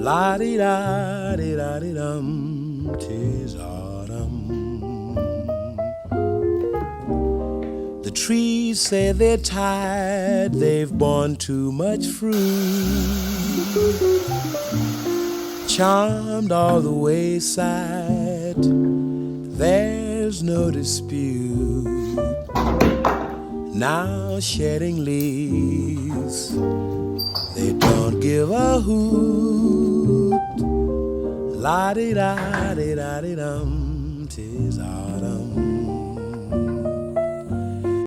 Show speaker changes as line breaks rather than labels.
La-di-da-di-da-di-dum, 'tis autumn. The trees say they're tired, they've borne too much fruit. Charmed all the wayside, there's no dispute. Now shedding leaves, they don't give a hoot. La-di-da-di-da-di-dum.